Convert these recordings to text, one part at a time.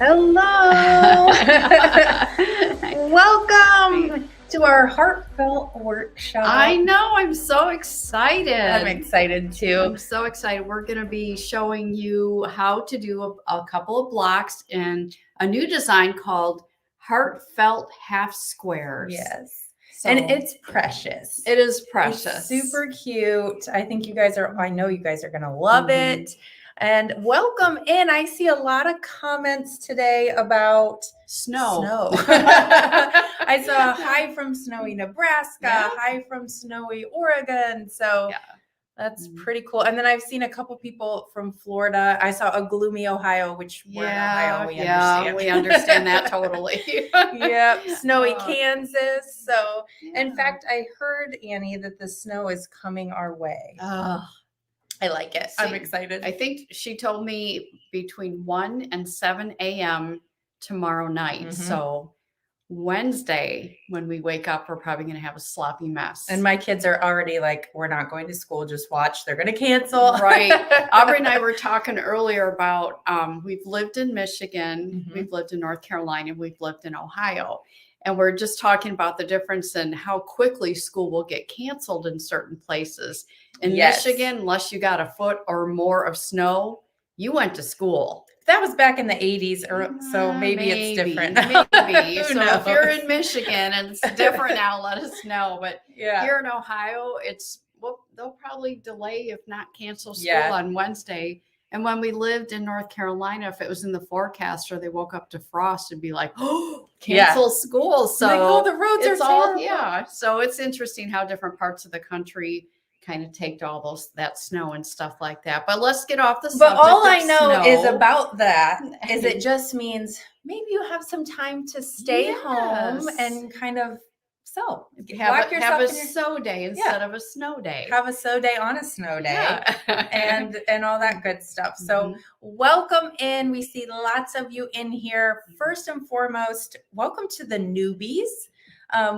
Hello. Welcome to our heartfelt workshop. I know. I'm so excited. I'm excited too. I'm so excited. We're going to be showing you how to do a couple of blocks in a new design called Heartfelt Half Squares. Yes. So, and it's precious. It is precious. It's super cute. I know you guys are going to love it. And welcome in. I see a lot of comments today about snow. I saw hi from snowy Nebraska, hi from snowy Oregon. So that's pretty cool. And then I've seen a couple people from Florida. I saw a gloomy Ohio, which we're in Ohio. We understand that totally. Yep. Snowy Kansas. So in fact, I heard, Annie, that the snow is coming our way. I like it. I'm excited. I think she told me between 1 and 7 a.m. tomorrow night. So Wednesday, when we wake up, we're probably going to have a sloppy mess. And my kids are already like, we're not going to school. Just watch. They're going to cancel. Right. Aubrey and I were talking earlier about we've lived in Michigan, we've lived in North Carolina, we've lived in Ohio. And we're just talking about the difference in how quickly school will get canceled in certain places. In Michigan, unless you got a foot or more of snow, you went to school. That was back in the 80s, so maybe it's different. Maybe. So if you're in Michigan and it's different now, let us know. But here in Ohio, they'll probably delay, if not cancel school on Wednesday. And when we lived in North Carolina, if it was in the forecast or they woke up to frost, it'd be like, oh, cancel school. So like, the roads are terrible. So it's interesting how different parts of the country kind of take all that snow and stuff like that. But let's get off the subject. But all I know is about that is it just means maybe you have some time to stay home and kind of have a sew day instead of a snow day. Have a sew day on a snow day and all that good stuff. So welcome in. We see lots of you in here. First and foremost, welcome to the newbies.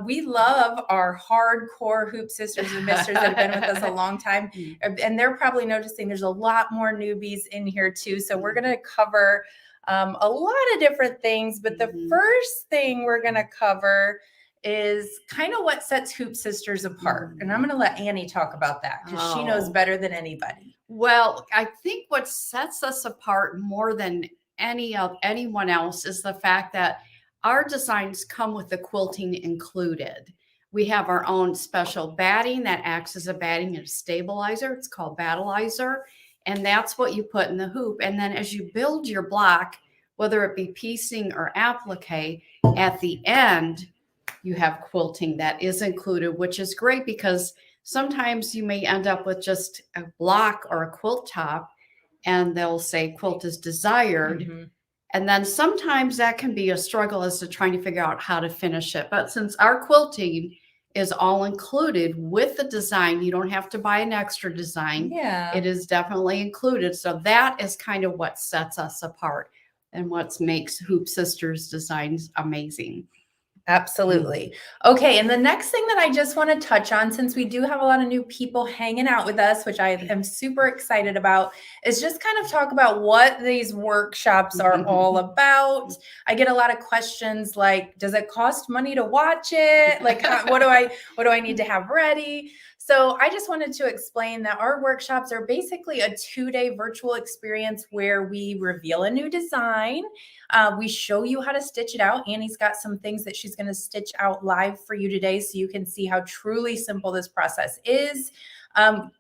We love our hardcore hoop sisters and misters that have been with us a long time. And they're probably noticing there's a lot more newbies in here too. So we're going to cover a lot of different things. But the first thing we're going to cover is kind of what sets Hoop Sisters apart. And I'm going to let Annie talk about that because she knows better than anybody. Well, I think what sets us apart more than anyone else is the fact that our designs come with the quilting included. We have our own special batting that acts as a batting and a stabilizer. It's called battleizer. And that's what you put in the hoop. And then as you build your block, whether it be piecing or applique, at the end, you have quilting that is included, which is great because sometimes you may end up with just a block or a quilt top and they'll say quilt is desired. And then sometimes that can be a struggle as to trying to figure out how to finish it. But since our quilting is all included with the design, you don't have to buy an extra design. It is definitely included. So that is kind of what sets us apart and what makes Hoop Sisters designs amazing. Absolutely. Okay. And the next thing that I just want to touch on, since we do have a lot of new people hanging out with us, which I am super excited about, is just kind of talk about what these workshops are all about. I get a lot of questions like, does it cost money to watch it? Like, what do I need to have ready? So I just wanted to explain that our workshops are basically a 2-day virtual experience where we reveal a new design. We show you how to stitch it out. Annie's got some things that she's going to stitch out live for you today so you can see how truly simple this process is.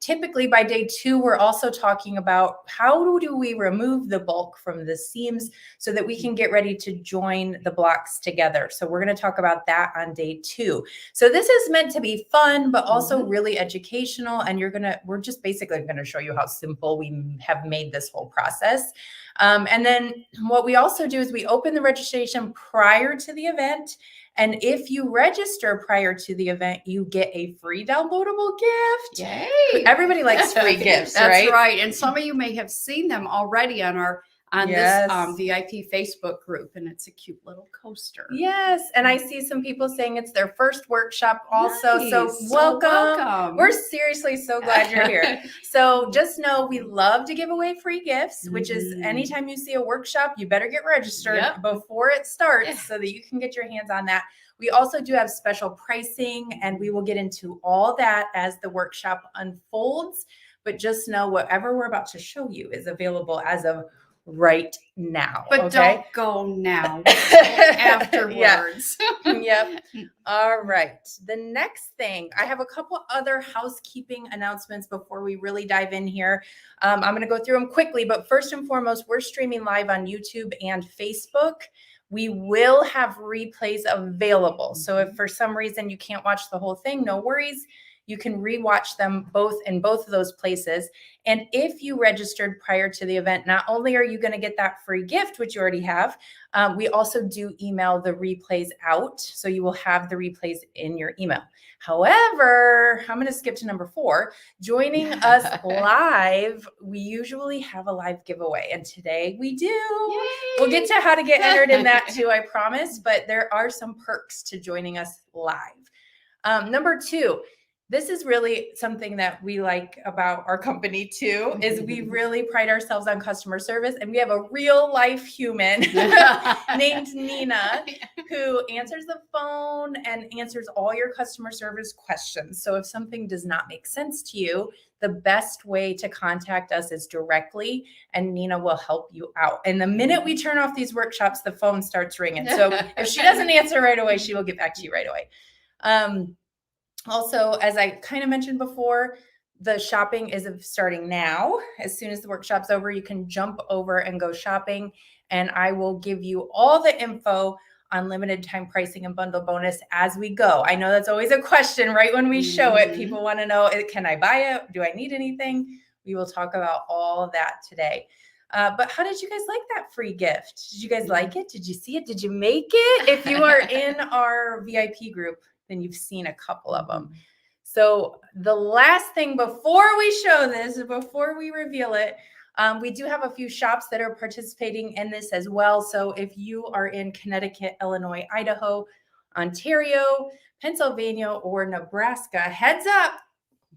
Typically by day 2, we're also talking about how do we remove the bulk from the seams so that we can get ready to join the blocks together. So we're going to talk about that on day 2. So this is meant to be fun, but also really educational. And we're just basically going to show you how simple we have made this whole process. And then what we also do is we open the registration prior to the event. And if you register prior to the event, you get a free downloadable gift. Yay! Everybody likes free gifts, right? That's right. And some of you may have seen them already on our on Yes. this VIP Facebook group, and it's a cute little coaster. Yes, and I see some people saying it's their first workshop also. So Nice. welcome. We're seriously so glad you're here. So just know we love to give away free gifts, which is anytime you see a workshop, you better get registered before it starts so that you can get your hands on that. We also do have special pricing, and we will get into all that as the workshop unfolds. But just know whatever we're about to show you is available as of right now. But okay? don't go now. Afterwards. Yep. All right. The next thing, I have a couple other housekeeping announcements before we really dive in here. I'm going to go through them quickly, but first and foremost, we're streaming live on YouTube and Facebook. We will have replays available. So if for some reason you can't watch the whole thing, no worries. You can rewatch them both in both of those places. And if you registered prior to the event, not only are you going to get that free gift, which you already have, we also do email the replays out. So you will have the replays in your email. However, I'm going to skip to number 4. Joining us live, we usually have a live giveaway. And today we do. Yay! We'll get to how to get entered in that too, I promise. But there are some perks to joining us live. Number 2. This is really something that we like about our company too, is we really pride ourselves on customer service, and we have a real life human named Nina who answers the phone and answers all your customer service questions. So if something does not make sense to you, the best way to contact us is directly, and Nina will help you out. And the minute we turn off these workshops, the phone starts ringing. So if she doesn't answer right away, she will get back to you right away. Also, as I kind of mentioned before, the shopping is starting now. As soon as the workshop's over, you can jump over and go shopping, and I will give you all the info on limited time pricing and bundle bonus as we go. I know that's always a question right when we show it. People want to know, can I buy it? Do I need anything? We will talk about all that today. But how did you guys like that free gift? Did you guys like it? Did you see it? Did you make it? If you are in our VIP group, then you've seen a couple of them. So the last thing before we show this, before we reveal it, we do have a few shops that are participating in this as well. So if you are in Connecticut, Illinois, Idaho, Ontario, Pennsylvania, or Nebraska, heads up,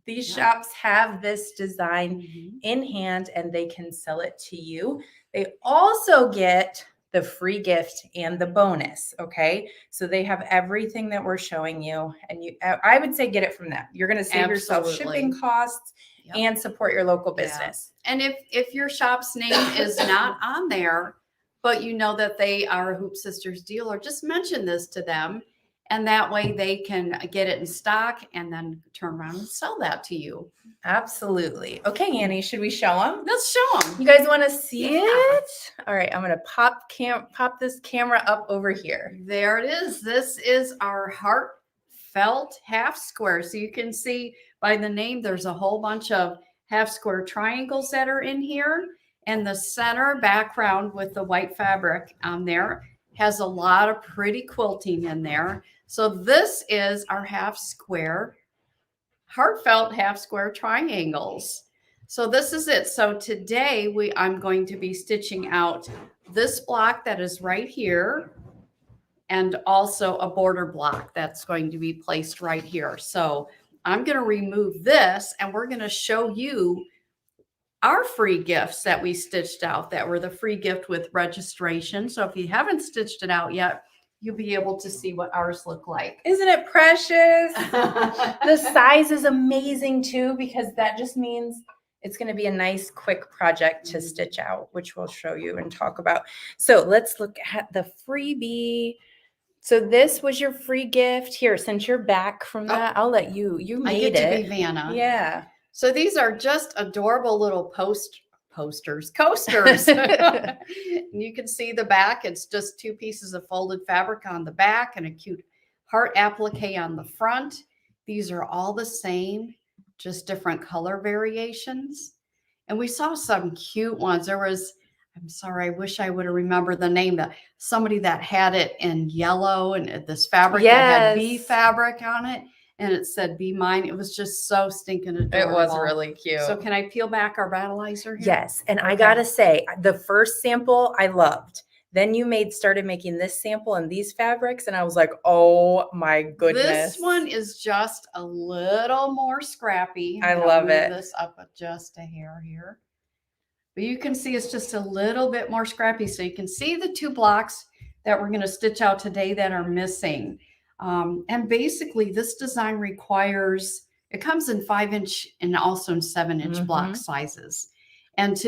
these shops have this design in hand and they can sell it to you. They also get the free gift and the bonus. Okay. So they have everything that we're showing you, and I would say get it from them. You're going to save yourself shipping costs and support your local business. And if your shop's name is not on there, but you know that they are a Hoop Sisters dealer, just mention this to them. And that way they can get it in stock and then turn around and sell that to you. Absolutely. Okay, Annie, should we show them? Let's show them. You guys want to see it? All right, I'm going to pop this camera up over here. There it is. This is our Heartfelt Half Square. So you can see by the name, there's a whole bunch of half square triangles that are in here. And the center background with the white fabric on there has a lot of pretty quilting in there. So this is our Heartfelt Half Square triangles. So this is it. So today I'm going to be stitching out this block that is right here, and also a border block that's going to be placed right here. So I'm going to remove this, and we're going to show you our free gifts that we stitched out that were the free gift with registration. So if you haven't stitched it out yet, you'll be able to see what ours look like. Isn't it precious? The size is amazing too, because that just means it's going to be a nice quick project to stitch out, which we'll show you and talk about. So let's look at the freebie. So this was your free gift. Here, since you're back from that, I'll let you made it. I get to be Vanna. Yeah. So these are just adorable little coasters. And you can see the back. It's just 2 pieces of folded fabric on the back and a cute heart applique on the front. These are all the same, just different color variations. And we saw some cute ones. There was, I'm sorry, I wish I would have remembered the name, that somebody that had it in yellow and this fabric that had bee fabric on it. and it said "Be Mine." It was just so stinking It adorable. was really cute. So can I peel back our battleizer here? Yes, and I Okay. gotta say, the first sample I loved. Then you started making this sample and these fabrics, and I was like, oh my goodness. This one is just a little more scrappy. I I'm gonna love move it. this up just a hair here. But you can see it's just a little bit more scrappy. So you can see the 2 blocks that we're going to stitch out today that are missing. And basically this design requires, it comes in 5-inch and also in 7-inch block sizes. And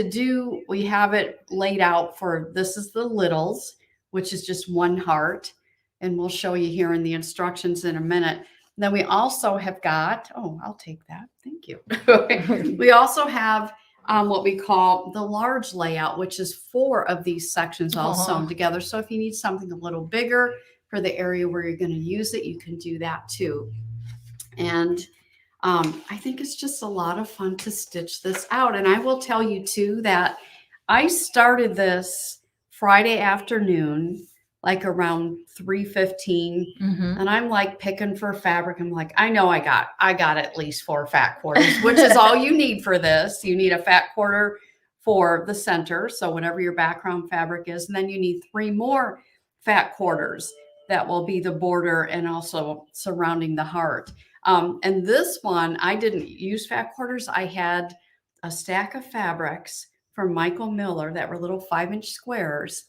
we have it laid out for, this is the littles, which is just 1 heart. And we'll show you here in the instructions in a minute. Then we also have got, oh, I'll take that. Thank you. We also have what we call the large layout, which is 4 of these sections all sewn together. So if you need something a little bigger for the area where you're going to use it, you can do that too. And I think it's just a lot of fun to stitch this out. And I will tell you too that I started this Friday afternoon, like around 3:15, and I'm like picking for fabric. I'm like, I know I got at least 4 fat quarters, which is all you need for this. You need a fat quarter for the center, so whatever your background fabric is, and then you need 3 more fat quarters that will be the border and also surrounding the heart. And this one, I didn't use fat quarters. I had a stack of fabrics from Michael Miller that were little 5-inch squares,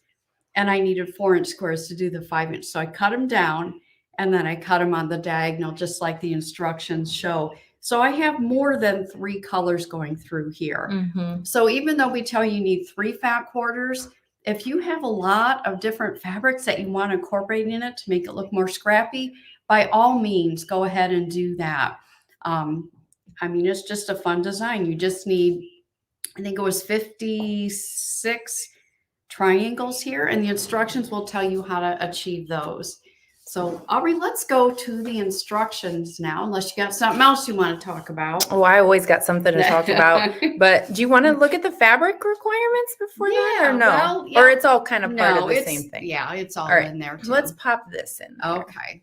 and I needed 4-inch squares to do the 5-inch. So I cut them down and then I cut them on the diagonal, just like the instructions show. So I have more than 3 colors going through here. So even though we tell you need 3 fat quarters, if you have a lot of different fabrics that you want to incorporate in it to make it look more scrappy, by all means, go ahead and do that. I mean, it's just a fun design. You just need, I think it was 56 triangles here, and the instructions will tell you how to achieve those. So Aubrey, let's go to the instructions now, unless you got something else you want to talk about. Oh, I always got something to talk about. But do you want to look at the fabric requirements before that, or no? Well, yeah. Or it's all kind of part of the same thing? Yeah, it's all right, in there too. Let's pop this in there. Okay.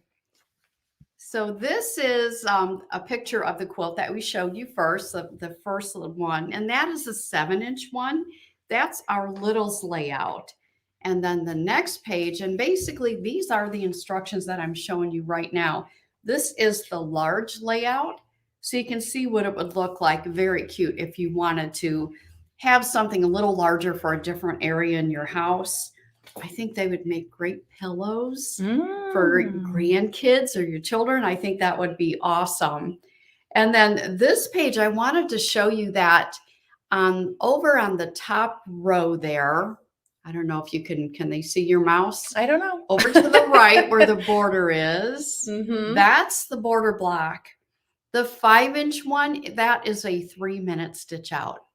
So this is a picture of the quilt that we showed you first, the first one, and that is a 7-inch one. That's our littles layout. And then the next page, and basically these are the instructions that I'm showing you right now. This is the large layout. So you can see what it would look like. Very cute if you wanted to have something a little larger for a different area in your house. I think they would make great pillows for grandkids or your children. I think that would be awesome. And then this page, I wanted to show you that over on the top row there, I don't know if you can they see your mouse? I don't know. Over to the right where the border is, that's the border block. The 5-inch one, that is a 3-minute stitch out,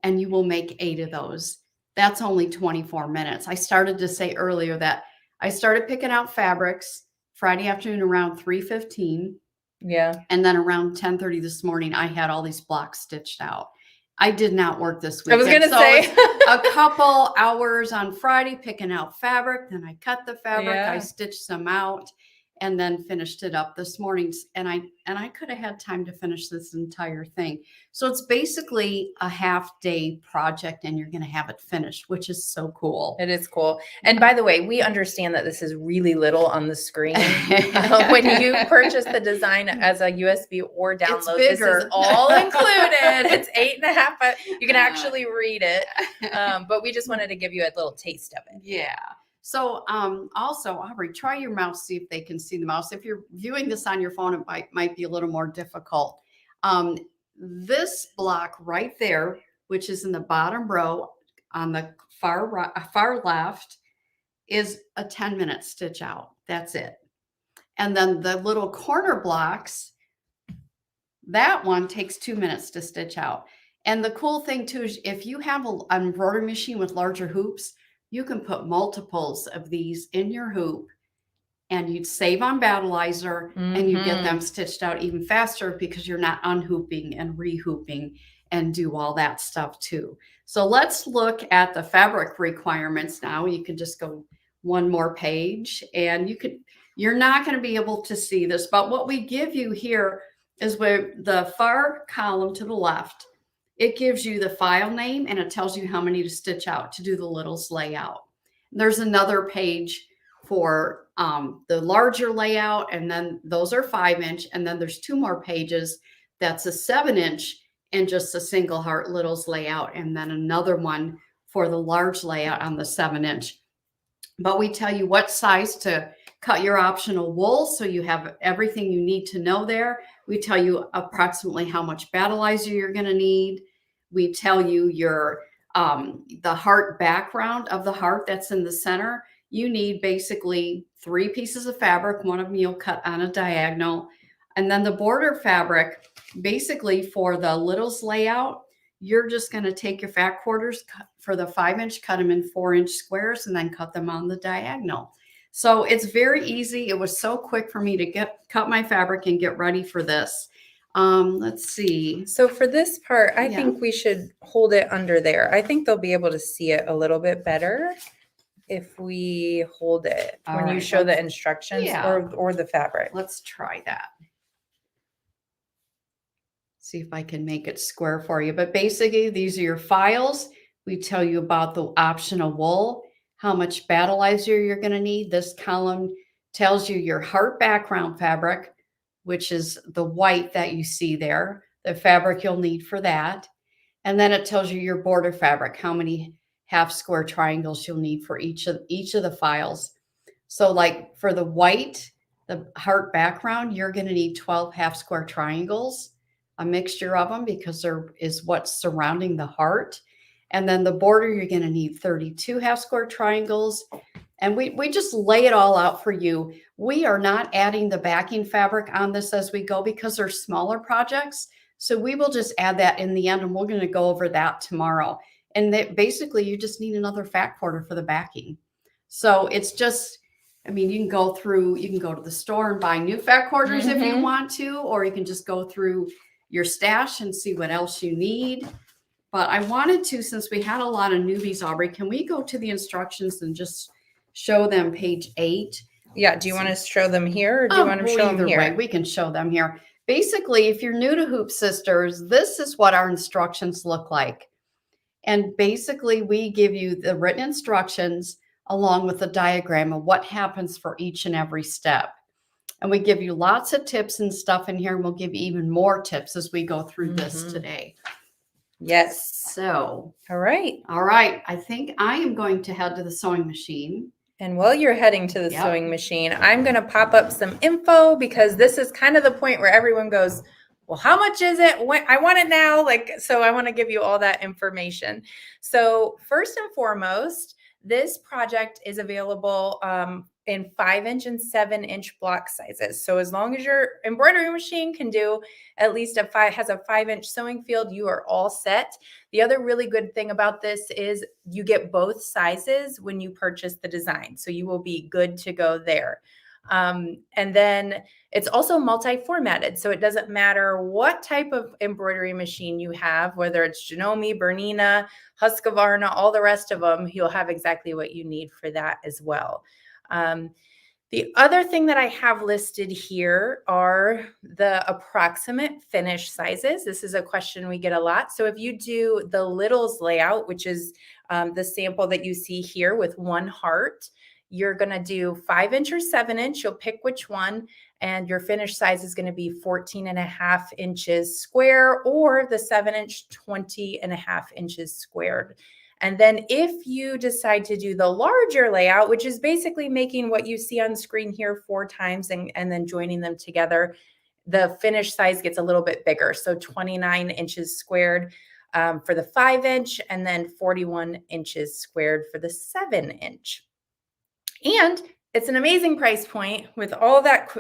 and you will make 8 of those. That's only 24 minutes. I started to say earlier that I started picking out fabrics Friday afternoon around 3:15. Yeah. And then around 10:30 this morning, I had all these blocks stitched out. I did not work this week. I was going to say a couple hours on Friday picking out fabric. Then I cut the fabric. Yeah. I stitched some out and then finished it up this morning. And I could have had time to finish this entire thing. So it's basically a half-day project and you're going to have it finished, which is so cool. It is cool. And by the way, we understand that this is really little on the screen. When you purchase the design as a USB or download, this is all included. It's 8.5, but you can actually read it. But we just wanted to give you a little taste of it. Yeah. So also, Aubrey, try your mouse, see if they can see the mouse. If you're viewing this on your phone, it might be a little more difficult. This block right there, which is in the bottom row on the far left, is a 10-minute stitch out. That's it. And then the little corner blocks, that one takes 2 minutes to stitch out. And the cool thing too is if you have an embroidery machine with larger hoops, you can put multiples of these in your hoop and you'd save on battleizer and you get them stitched out even faster because you're not unhooping and rehooping and do all that stuff too. So let's look at the fabric requirements now. You can just go one more page, and you're not going to be able to see this, but what we give you here is where the far column to the left, it gives you the file name and it tells you how many to stitch out to do the littles layout. There's another page for the larger layout, and then those are 5-inch, and then there's 2 more pages that's a 7-inch and just a single heart littles layout, and then another one for the large layout on the 7-inch. But we tell you what size to cut your optional wool, so you have everything you need to know there. We tell you approximately how much battleizer you're going to need. We tell you your the heart background of the heart that's in the center. You need basically 3 pieces of fabric. One of them you'll cut on a diagonal. And then the border fabric, basically for the littles layout, you're just going to take your fat quarters for the 5-inch, cut them in 4-inch squares, and then cut them on the diagonal. So it's very easy. It was so quick for me to cut my fabric and get ready for this. Let's see. So for this part, I think we should hold it under there. I think they'll be able to see it a little bit better if we hold it when you show the instructions or the fabric. Let's try that. See if I can make it square for you. But basically, these are your files. We tell you about the optional wool, how much battleizer you're going to need. This column tells you your heart background fabric, which is the white that you see there, the fabric you'll need for that. And then it tells you your border fabric, how many half square triangles you'll need for each of the files. So like for the white, the heart background, you're going to need 12 half square triangles, a mixture of them because there is what's surrounding the heart. And then the border, you're going to need 32 half square triangles. And we just lay it all out for you. We are not adding the backing fabric on this as we go because they're smaller projects. So we will just add that in the end, and we're going to go over that tomorrow. And basically, you just need another fat quarter for the backing. So it's just, I mean, you can go to the store and buy new fat quarters if you want to, or you can just go through your stash and see what else you need. But I wanted to, since we had a lot of newbies, Aubrey, can we go to the instructions and just show them page 8? Yeah. Do you want to show them here or do you want to show them here? Way, we can show them here. Basically, if you're new to Hoop Sisters, this is what our instructions look like. And basically, we give you the written instructions along with a diagram of what happens for each and every step. And we give you lots of tips and stuff in here, and we'll give you even more tips as we go through this today. Yes. So, all right. I think I am going to head to the sewing machine. And while you're heading to the sewing machine, I'm going to pop up some info because this is kind of the point where everyone goes, well, how much is it? I want it now. So I want to give you all that information. So first and foremost, this project is available in 5-inch and 7-inch block sizes. So as long as your embroidery machine can do at least has a 5-inch sewing field, you are all set. The other really good thing about this is you get both sizes when you purchase the design. So you will be good to go there. And then it's also multi-formatted. So it doesn't matter what type of embroidery machine you have, whether it's Janome, Bernina, Husqvarna, all the rest of them, you'll have exactly what you need for that as well. The other thing that I have listed here are the approximate finish sizes. This is a question we get a lot. So if you do the littles layout, which is the sample that you see here with one heart, you're going to do 5-inch or 7-inch. You'll pick which one, and your finish size is going to be 14.5 inches square, or the 7-inch 20.5 inches squared. And then if you decide to do the larger layout, which is basically making what you see on screen here 4 times and then joining them together, the finish size gets a little bit bigger. So 29 inches squared for the 5-inch, and then 41 inches squared for the 7-inch. And it's an amazing price point with all that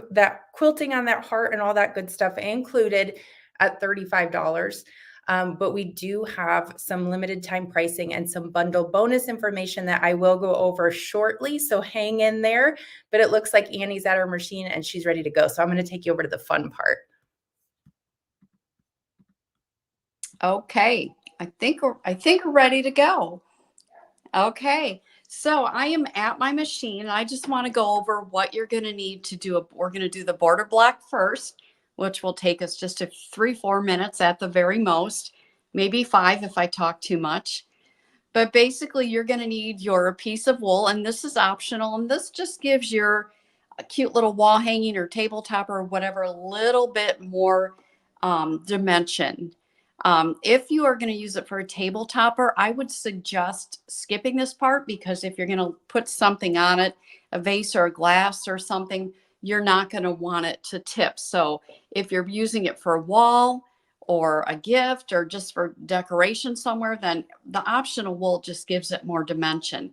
quilting on that heart and all that good stuff included at $35. But we do have some limited time pricing and some bundle bonus information that I will go over shortly. So hang in there. But it looks like Annie's at her machine and she's ready to go. So I'm going to take you over to the fun part. Okay. I think we're ready to go. Okay. So I am at my machine. I just want to go over what you're going to need to do. We're going to do the border block first, which will take us just 3-4 minutes at the very most, maybe 5 if I talk too much. But basically, you're going to need your piece of wool, and this is optional. And this just gives your a cute little wall hanging or tabletop or whatever a little bit more dimension. If you are going to use it for a table topper, I would suggest skipping this part, because if you're going to put something on it, a vase or a glass or something, you're not going to want it to tip. So if you're using it for a wall or a gift or just for decoration somewhere, then the optional wool just gives it more dimension.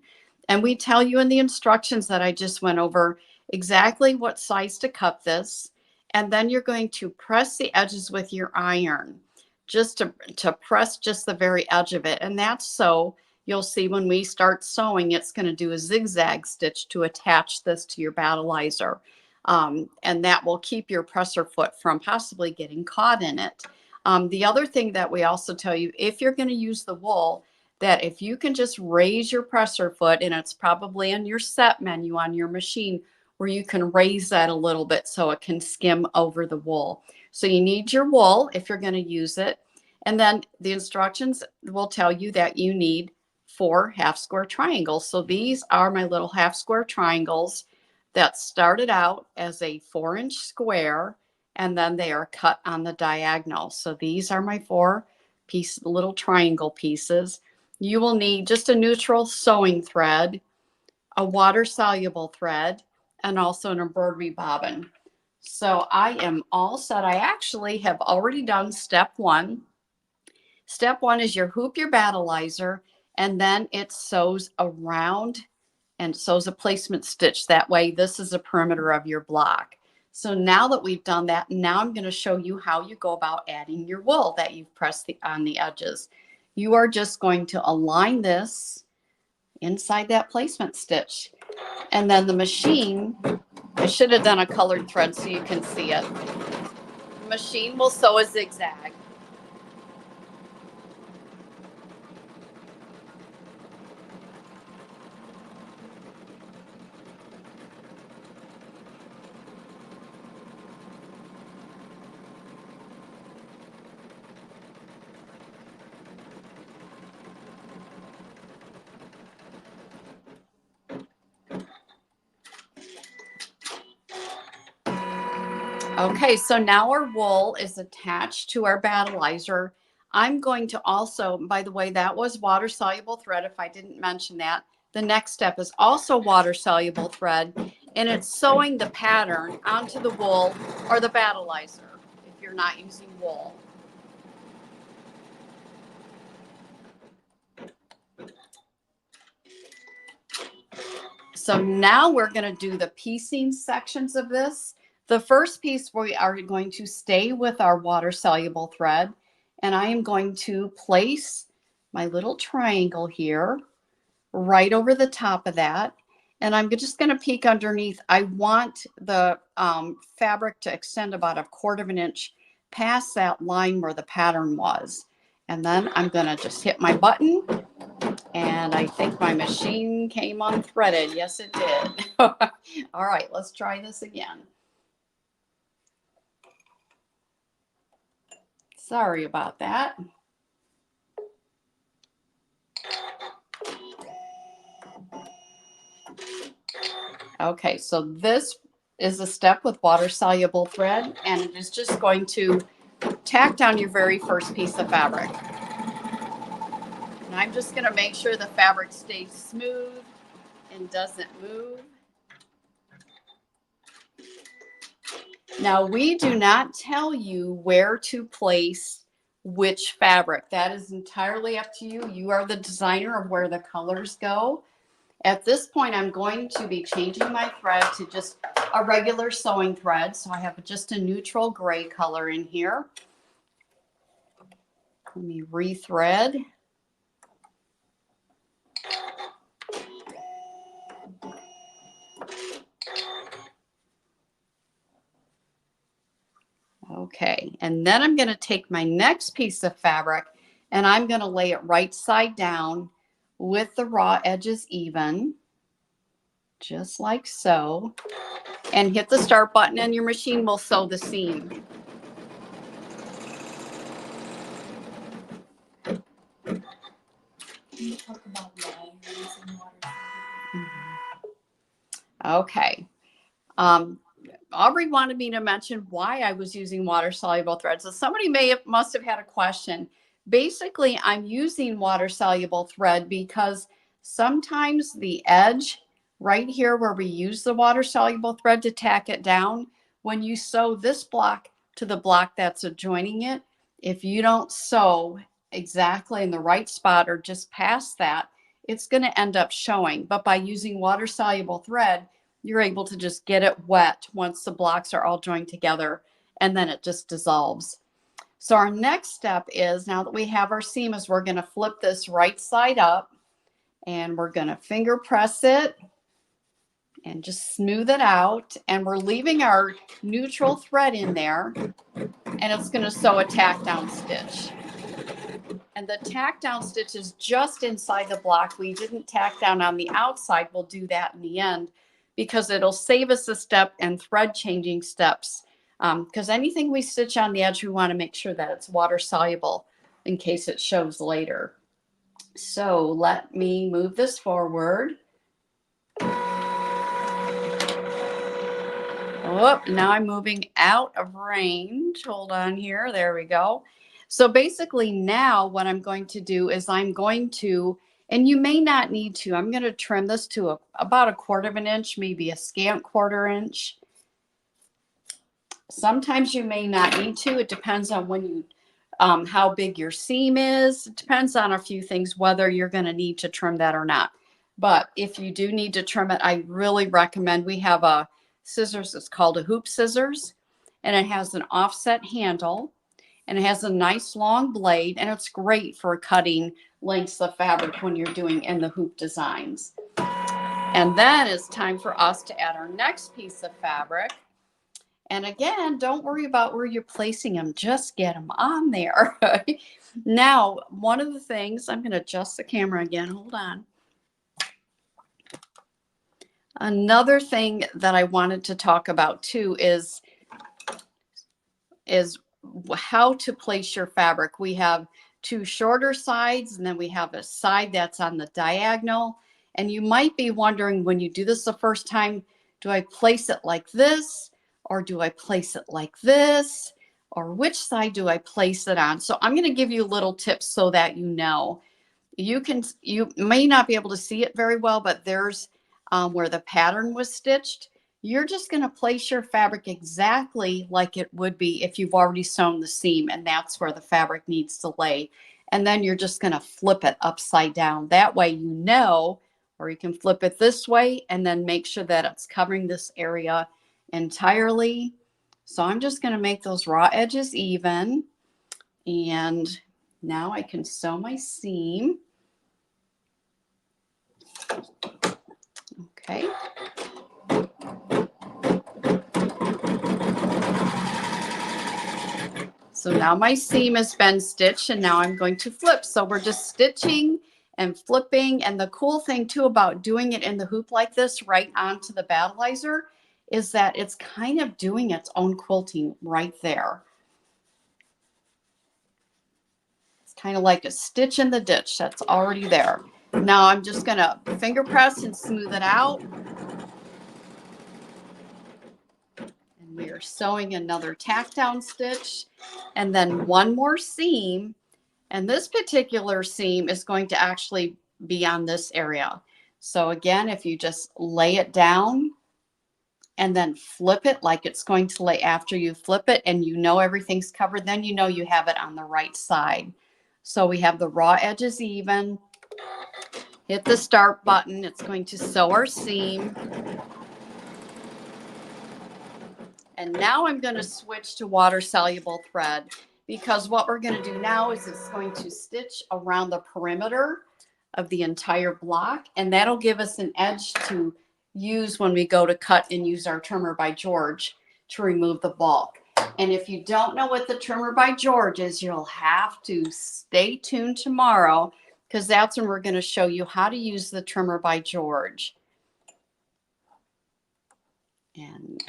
And we tell you in the instructions that I just went over exactly what size to cut this. And then you're going to press the edges with your iron, just to press just the very edge of it. And that's so you'll see when we start sewing, it's going to do a zigzag stitch to attach this to your battleizer. And that will keep your presser foot from possibly getting caught in it. The other thing that we also tell you, if you're going to use the wool, that if you can just raise your presser foot, and it's probably in your set menu on your machine, where you can raise that a little bit so it can skim over the wool. So you need your wool if you're going to use it. And then the instructions will tell you that you need 4 half square triangles. So these are my little half square triangles that started out as a 4-inch square, and then they are cut on the diagonal. So these are my 4 little triangle pieces. You will need just a neutral sewing thread, a water soluble thread, and also an embroidery bobbin. So I am all set. I actually have already done step 1. Step 1 is you hoop your battleizer, and then it sews around and sews a placement stitch. That way, this is the perimeter of your block. So now that we've done that, now I'm going to show you how you go about adding your wool that you've pressed on the edges. You are just going to align this inside that placement stitch. And then the machine, I should have done a colored thread so you can see it. The machine will sew a zigzag. Okay, so now our wool is attached to our battleizer. I'm going to also, by the way, that was water soluble thread, if I didn't mention that. The next step is also water soluble thread, and it's sewing the pattern onto the wool or the battleizer if you're not using wool. So now we're going to do the piecing sections of this. The first piece, we are going to stay with our water soluble thread, and I am going to place my little triangle here right over the top of that. And I'm just going to peek underneath. I want the fabric to extend about 1/4 of an inch past that line where the pattern was. And then I'm going to just hit my button, and I think my machine came unthreaded. Yes, it did. All right, let's try this again. Sorry about that. Okay, so this is a step with water soluble thread, and it is just going to tack down your very first piece of fabric. And I'm just going to make sure the fabric stays smooth and doesn't move. Now, we do not tell you where to place which fabric. That is entirely up to you. You are the designer of where the colors go. At this point, I'm going to be changing my thread to just a regular sewing thread. So I have just a neutral gray color in here. Let me rethread. Okay, and then I'm going to take my next piece of fabric and I'm going to lay it right side down with the raw edges even, just like so, and hit the start button and your machine will sew the seam. Okay. Aubrey wanted me to mention why I was using water soluble thread. So somebody must have had a question. Basically, I'm using water soluble thread because sometimes the edge right here where we use the water soluble thread to tack it down, when you sew this block to the block that's adjoining it, if you don't sew exactly in the right spot or just past that, it's going to end up showing. But by using water soluble thread, you're able to just get it wet once the blocks are all joined together, and then it just dissolves. So our next step is, now that we have our seam, is we're going to flip this right side up and we're going to finger press it and just smooth it out. And we're leaving our neutral thread in there, and it's going to sew a tack down stitch. And the tack down stitch is just inside the block. We didn't tack down on the outside. We'll do that in the end because it'll save us a step and thread changing steps. Because anything we stitch on the edge, we want to make sure that it's water soluble in case it shows later. So let me move this forward. Oh, now I'm moving out of range. Hold on here. There we go. So basically now what I'm going to do is I'm going to, and you may not need to, I'm going to trim this to about a 1/4 of an inch, maybe a scant 1/4 inch. Sometimes you may not need to. It depends on when you, how big your seam is. It depends on a few things, whether you're going to need to trim that or not. But if you do need to trim it, I really recommend, we have a scissors, it's called a hoop scissors, and it has an offset handle, and it has a nice long blade, and it's great for cutting lengths of fabric when you're doing in the hoop designs. And then it's time for us to add our next piece of fabric. And again, don't worry about where you're placing them, just get them on there. Now, one of the things, I'm going to adjust the camera again, hold on. Another thing that I wanted to talk about too is how to place your fabric. We have 2 shorter sides, and then we have a side that's on the diagonal. And you might be wondering, when you do this the first time, do I place it like this, or do I place it like this, or which side do I place it on? So I'm going to give you little tips so that you know. You may not be able to see it very well, but there's where the pattern was stitched. You're just going to place your fabric exactly like it would be if you've already sewn the seam, and that's where the fabric needs to lay. And then you're just going to flip it upside down. That way you know, or you can flip it this way and then make sure that it's covering this area entirely. So I'm just going to make those raw edges even. And now I can sew my seam. Okay. So now my seam has been stitched, and now I'm going to flip. So we're just stitching and flipping. And the cool thing too about doing it in the hoop like this right onto the battleizer is that it's kind of doing its own quilting right there. It's kind of like a stitch in the ditch that's already there. Now I'm just going to finger press and smooth it out. And we are sewing another tack down stitch, and then one more seam. And this particular seam is going to actually be on this area. So again, if you just lay it down and then flip it like it's going to lay after you flip it, and you know everything's covered, then you know you have it on the right side. So we have the raw edges even. Hit the start button. It's going to sew our seam. And now I'm going to switch to water soluble thread, because what we're going to do now is it's going to stitch around the perimeter of the entire block, and that'll give us an edge to use when we go to cut and use our trimmer by George to remove the bulk. And if you don't know what the trimmer by George is, you'll have to stay tuned tomorrow, because that's when we're going to show you how to use the trimmer by George. And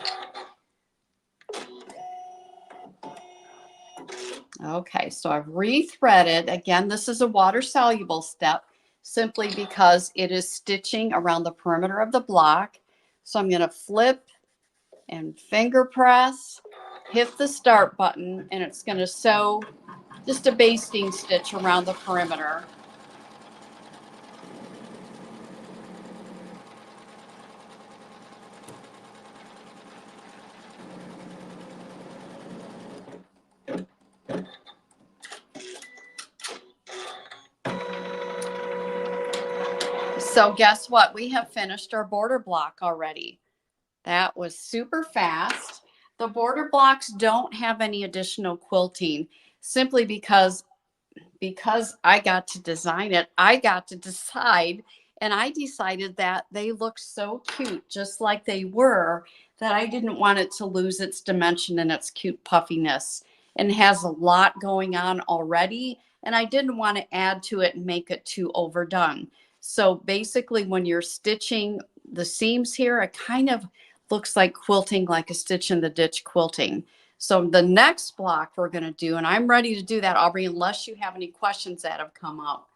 okay, so I've rethreaded. Again, this is a water soluble step simply because it is stitching around the perimeter of the block. So I'm going to flip and finger press, hit the start button, and it's going to sew just a basting stitch around the perimeter. So guess what? We have finished our border block already. That was super fast. The border blocks don't have any additional quilting simply because I got to design it. I got to decide, and I decided that they look so cute, just like they were, that I didn't want it to lose its dimension and its cute puffiness, and it has a lot going on already. And I didn't want to add to it and make it too overdone. So basically, when you're stitching the seams here, it kind of looks like quilting, like a stitch in the ditch quilting. So the next block we're going to do, and I'm ready to do that, Aubrey, unless you have any questions that have come up.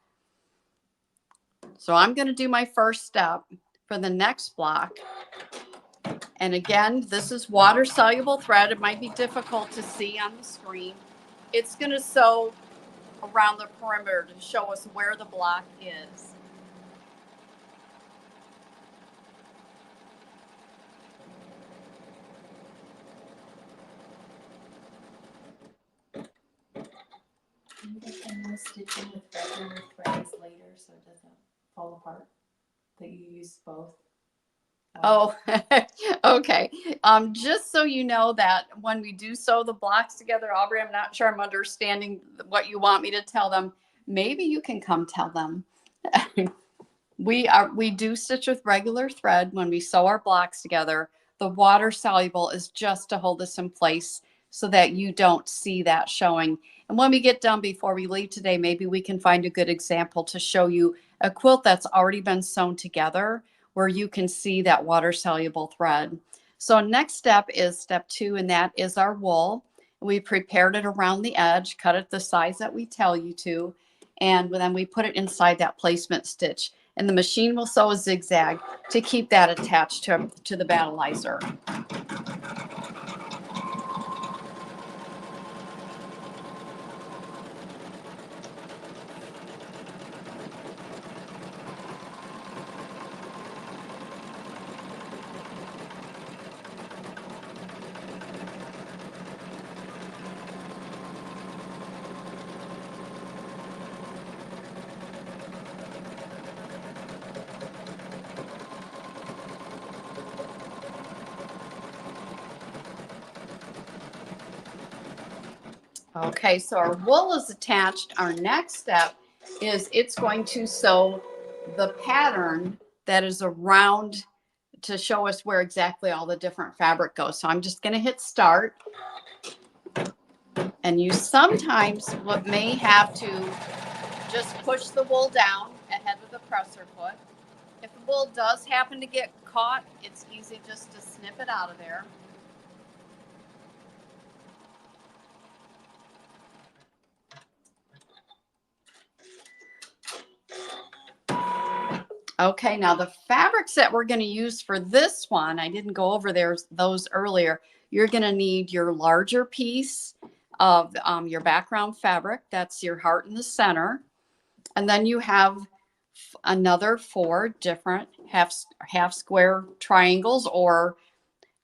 So I'm going to do my first step for the next block. And again, this is water soluble thread. It might be difficult to see on the screen. It's going to sew around the perimeter to show us where the block is. And we'll stitch in with regular threads later so it doesn't fall apart. That you use both. Oh, okay. Just so you know that when we do sew the blocks together, Aubrey, I'm not sure I'm understanding what you want me to tell them. Maybe you can come tell them. We do stitch with regular thread when we sew our blocks together. The water soluble is just to hold this in place so that you don't see that showing. And when we get done before we leave today, maybe we can find a good example to show you a quilt that's already been sewn together where you can see that water soluble thread. So next step is step 2, and that is our wool. We prepared it around the edge, cut it the size that we tell you to, and then we put it inside that placement stitch. And the machine will sew a zigzag to keep that attached to the battleizer. Okay, so our wool is attached. Our next step is it's going to sew the pattern that is around to show us where exactly all the different fabric goes. So I'm just going to hit start. And you sometimes may have to just push the wool down ahead of the presser foot. If the wool does happen to get caught, it's easy just to snip it out of there. Okay, now the fabrics that we're going to use for this one, I didn't go over those earlier. You're going to need your larger piece of your background fabric. That's your heart in the center. And then you have another 4 different half square triangles, or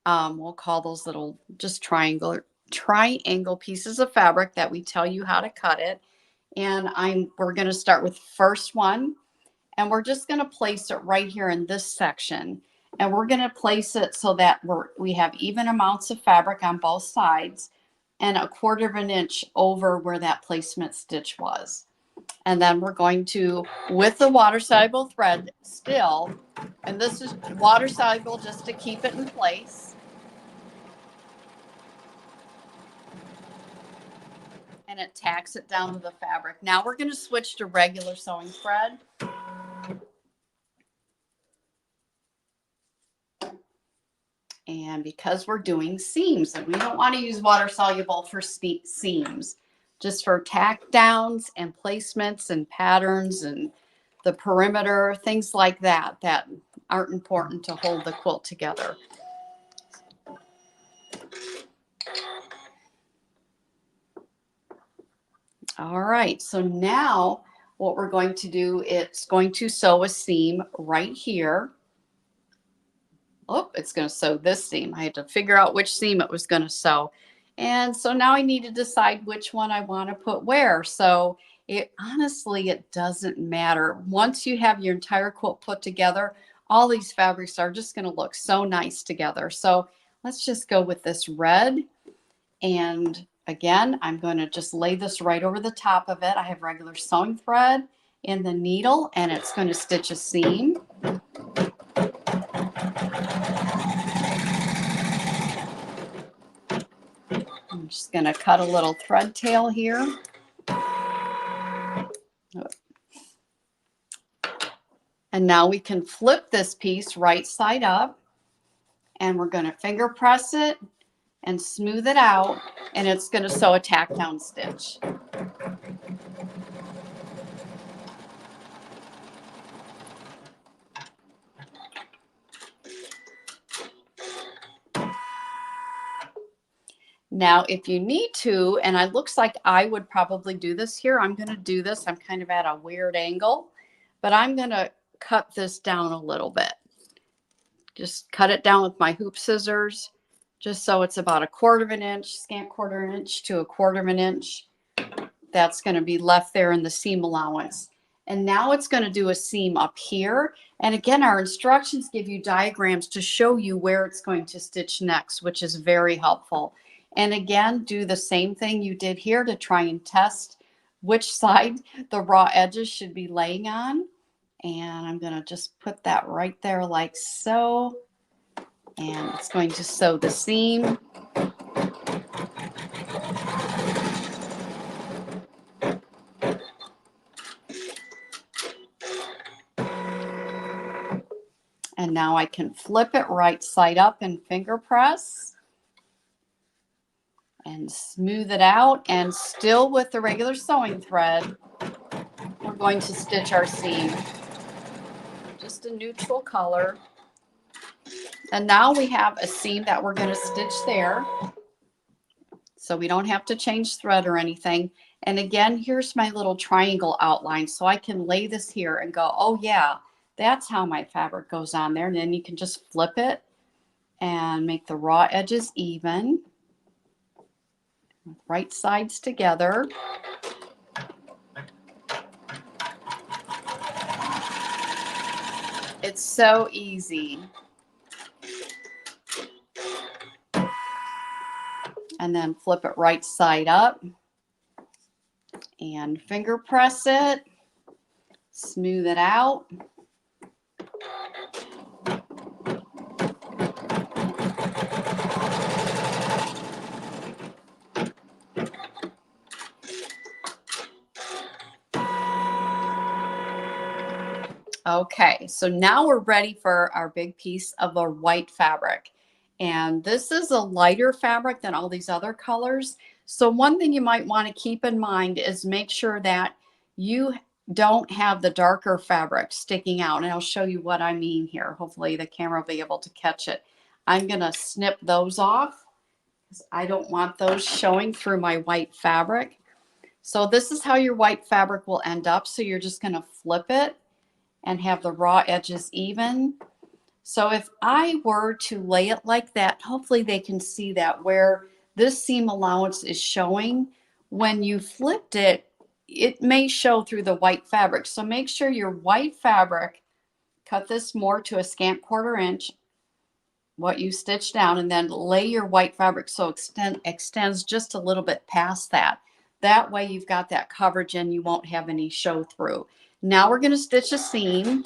we'll call those little just triangle pieces of fabric that we tell you how to cut it. And we're going to start with the first one. And we're just going to place it right here in this section. And we're going to place it so that we have even amounts of fabric on both sides and 1/4 of an inch over where that placement stitch was. And then we're going to, with the water soluble thread still, and this is water soluble just to keep it in place. and it tacks it down to the fabric. Now we're going to switch to regular sewing thread. And because we're doing seams, and we don't want to use water soluble for seams, just for tack downs and placements and patterns and the perimeter, things like that, that aren't important to hold the quilt together. All right, so now what we're going to do, it's going to sew a seam right here. Oh, it's going to sew this seam. I had to figure out which seam it was going to sew. And so now I need to decide which one I want to put where. So honestly, it doesn't matter. Once you have your entire quilt put together, all these fabrics are just going to look so nice together. So let's just go with this red. And again, I'm going to just lay this right over the top of it. I have regular sewing thread in the needle, and it's going to stitch a seam. I'm just going to cut a little thread tail here. And now we can flip this piece right side up, and we're going to finger press it and smooth it out, and it's going to sew a tack down stitch. Now, if you need to, and it looks like I would probably do this here, I'm going to do this. I'm kind of at a weird angle, but I'm going to cut this down a little bit. Just cut it down with my hoop scissors, just so it's about 1/4 of an inch, scant 1/4 inch to 1/4 of an inch. That's going to be left there in the seam allowance. And now it's going to do a seam up here. And again, our instructions give you diagrams to show you where it's going to stitch next, which is very helpful. And again, do the same thing you did here to try and test which side the raw edges should be laying on. And I'm going to just put that right there like so. And it's going to sew the seam. And now I can flip it right side up and finger press and smooth it out. And still with the regular sewing thread, we're going to stitch our seam. Just a neutral color. And now we have a seam that we're going to stitch there. So we don't have to change thread or anything. And again, here's my little triangle outline. So I can lay this here and go, oh yeah, that's how my fabric goes on there. And then you can just flip it and make the raw edges even. Right sides together. It's so easy. And then flip it right side up and finger press it, smooth it out. Okay, so now we're ready for our big piece of the white fabric. And this is a lighter fabric than all these other colors. So one thing you might want to keep in mind is make sure that you don't have the darker fabric sticking out. And I'll show you what I mean here. Hopefully the camera will be able to catch it. I'm going to snip those off because I don't want those showing through my white fabric. So this is how your white fabric will end up. So you're just going to flip it and have the raw edges even. So if I were to lay it like that, hopefully they can see that where this seam allowance is showing. When you flipped it, it may show through the white fabric. So make sure your white fabric, cut this more to a scant 1/4 inch, what you stitch down, and then lay your white fabric so extends just a little bit past that. That way you've got that coverage and you won't have any show through. Now we're going to stitch a seam.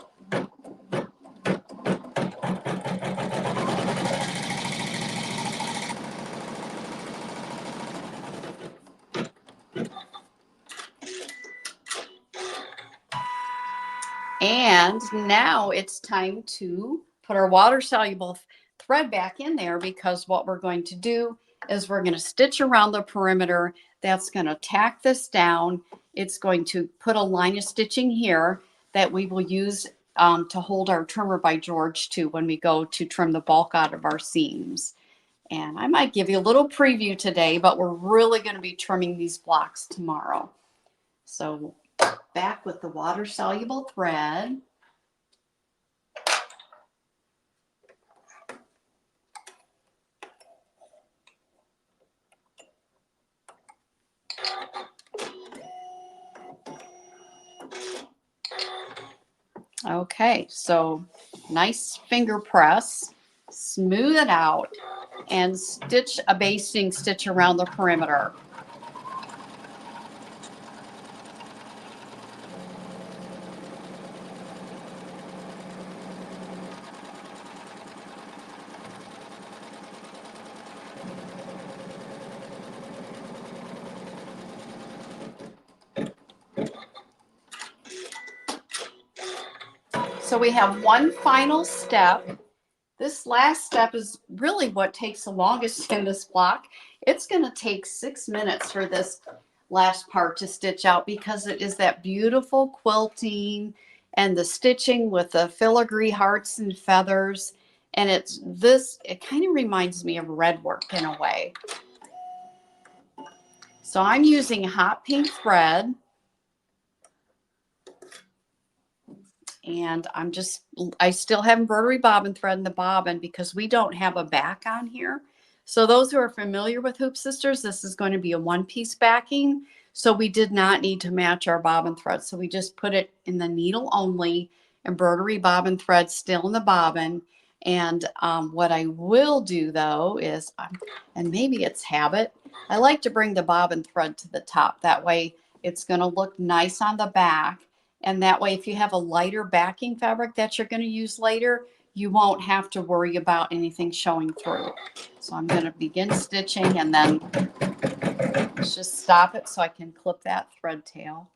And now it's time to put our water soluble thread back in there, because what we're going to do is we're going to stitch around the perimeter. That's going to tack this down. It's going to put a line of stitching here that we will use to hold our trimmer by George to when we go to trim the bulk out of our seams. And I might give you a little preview today, but we're really going to be trimming these blocks tomorrow. So back with the water soluble thread. Okay, so nice finger press, smooth it out, and stitch a basting stitch around the perimeter. So we have one final step. This last step is really what takes the longest in this block. It's going to take 6 minutes for this last part to stitch out, because it is that beautiful quilting and the stitching with the filigree hearts and feathers. And it kind of reminds me of red work in a way. So I'm using hot pink thread. And I still have embroidery bobbin thread in the bobbin because we don't have a back on here. So those who are familiar with Hoop Sisters, this is going to be a one-piece backing. So we did not need to match our bobbin thread. So we just put it in the needle only, embroidery bobbin thread still in the bobbin. And what I will do though is, and maybe it's habit, I like to bring the bobbin thread to the top. That way it's going to look nice on the back. And that way, if you have a lighter backing fabric that you're going to use later, you won't have to worry about anything showing through. So I'm going to begin stitching, and then just stop it so I can clip that thread tail.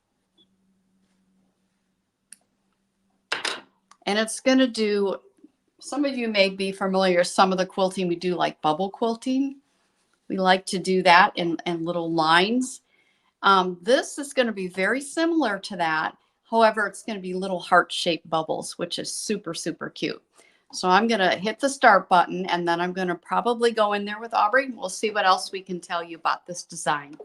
And it's going to do, some of you may be familiar, some of the quilting we do like bubble quilting. We like to do that in little lines. This is going to be very similar to that. However, it's going to be little heart-shaped bubbles, which is super, super cute. So I'm going to hit the start button, and then I'm going to probably go in there with Aubrey, and we'll see what else we can tell you about this design.